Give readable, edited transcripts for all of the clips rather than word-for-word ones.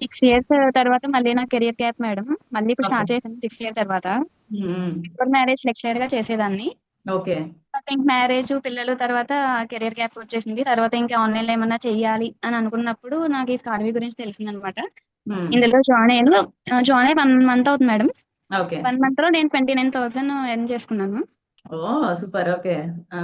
6 years తర్వాత మళ్ళీ నా కెరియర్ గ్యాప్ మేడం. మళ్ళీ ఇప్పుడు ఓకే. స్టార్ట్ చేశాను 6 ఇయర్ తర్వాత. హ్మ్. బిఫోర్ మ్యారేజ్ లెక్చరర్‌గా చేసేదాన్ని. ఓకే. బట్ ఇంక మ్యారేజు, పిల్లలు తర్వాత కెరియర్ గ్యాప్ వచ్చేసింది. తర్వాత ఇంకా ఆన్‌లైన్‌లో ఏమన్నా చెయ్యాలి అని అనుకున్నప్పుడు నాకు ఈ స్కార్వీ గురించి తెలిసిందనమాట. హ్మ్. ఇందులో జాయిన్ అయ్యాను. జాయిన్ అయ్యి 1 మంత్ అవుతుంది మేడం. ఓకే. 1 మంత్‌లో నేను 29,000 ఎర్న్ చేసుకున్నాను. ఓహ్! సూపర్. ఓకే. ఆ!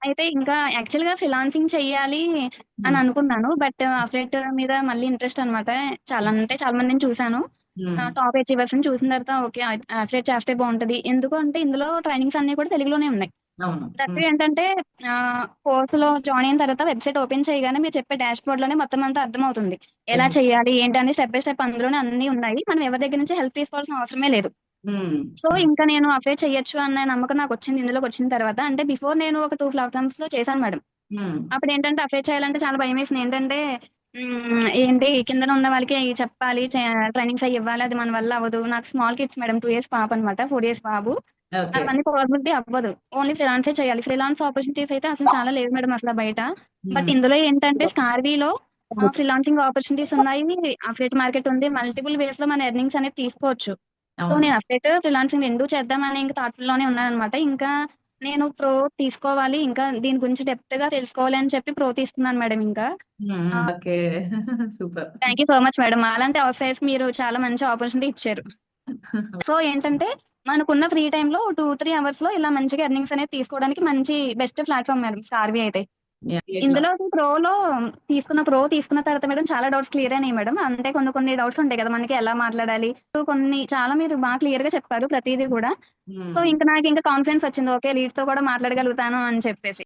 అయితే ఇంకా యాక్చువల్‌గా ఫ్రీలాన్సింగ్ చెయ్యాలి అని హ్మ్. అనుకున్నాను. బట్ అఫిలియేట్ మీద మళ్ళీ ఇంట్రెస్ట్ అనమాట. చాలా అంటే చాలా మందిని చూసాను. హ్మ్. టాప్ అచీవర్స్‌ని చూసిన తర్వాత ఓకే. అఫిలియేట్ చేస్తే బావుంటది. ఎందుకు అంటే ఇందులో ట్రైనింగ్స్ అన్నీ కూడా తెలుగులోనే ఉన్నాయి. అవును. దట్టు హ్మ్. ఏంటంటే కోర్స్‌లో జాయిన్ అయిన తర్వాత వెబ్‌సైట్ ఓపెన్ చేయగానే మీరు చెప్పే డాష్‌బోర్డ్‌లోనే మొత్తం అంతా అర్థమవుతుంది. ఎలా ఎగ్జాక్ట్. చేయాలి? ఏంటి? అని స్టెప్ బై స్టెప్ అందులోనే అన్నీ ఉన్నాయి. మనం ఎవరి దగ్గర నుంచి హెల్ప్ తీసుకోవాల్సిన అవసరమే లేదు. హ్మ్. సో, ఇంకా నేను అఫిలియేట్ చేయొచ్చు అన్న నమ్మకం నాకొచ్చింది ఇందులోకొచ్చిన తర్వాత. అంటే బిఫోర్ నేను ఒక 2 ప్లాట్‌ఫార్మ్స్‌లో చేశాను మేడం. హ్మ్. అప్పుడేంటంటే అఫిలియేట్ చేయాలంటే చాలా భయమేసింది. ఏంటంటే ఏంటి కిందన ఉన్న వాళ్ళకి చెప్పాలి, ట్రైనింగ్స్ అయ్యి ఇవ్వాలి. అది మన వల్ల అవ్వదు. నాకు స్మాల్ కిడ్స్ మేడం. 2 ఇయర్స్ పాపనమాట. 4 ఇయర్స్ బాబు. ఓకే. అవన్నీ పాసిబిలిటీ అవ్వదు. ఓన్లీ ఫ్రీలాన్సే చేయాలి. ఫ్రీలాన్స్ ఆపర్చునిటీస్ అయితే అసలు చాలా లేవు మేడం అసల బయట. బట్ హ్మ్. ఇందులో ఏంటంటే స్కార్వీలో ఫ్రీలాన్సింగ్ ఆపర్చునిటీస్ ఉన్నాయి. అఫిలియేట్ మార్కెట్ ఉంది. మల్టిపుల్ వేస్‌లో మన ఎర్నింగ్స్ అనేది తీసుకోవచ్చు. సో, అవును. నేను అఫిలియేట్, ఫ్రీలాన్సింగ్ 2 చేద్దామని ఇంక థాట్‌లోనే ఉన్నాననమాట. ఇంకా నేను ప్రో తీసుకోవాలి. ఇంకా దీని గురించి డెప్త్‌గా తెలుసుకోవాలి అని చెప్పి ప్రో తీసుకున్నాను మేడం ఇంకా. హ్మ్. హ్మ్. ఆహ్, okay. Super. Thank you so much madam. మాలాంటి హౌస్ వైఫ్స్‌కి మీరు చాలా మంచి ఆపర్చునిటీ ఇచ్చారు. సో, ఏంటంటే మనకున్న ఫ్రీ టైమ్‌లో 2, 3 అవర్స్‌లో ఇలా మంచిగా ఎర్నింగ్స్ అనేది తీసుకోవడానికి మంచి బెస్ట్ ప్లాట్‌ఫార్మ్ మేడం స్టార్‌వి అయితే. ఎట్లా? ఇందులో ప్రో తీసుకున్న తర్వాత మేడం చాలా డౌట్స్ క్లియర్ అయినాయి మేడం. అంటే కొన్ని కొన్ని డౌట్స్ ఉంటాయి కదా! మనకి ఎలా మాట్లాడాలి? సో, కొన్ని చాలా మీరు క్లియర్‌గా చెప్పారు ప్రతీది కూడా. సో, హ్మ్. ఇంక నాకింక కాన్ఫిడెన్స్ వచ్చింది. ఓకే. లీడ్స్‌తో కూడా మాట్లాడగలుగుతాను అని చెప్పేసి.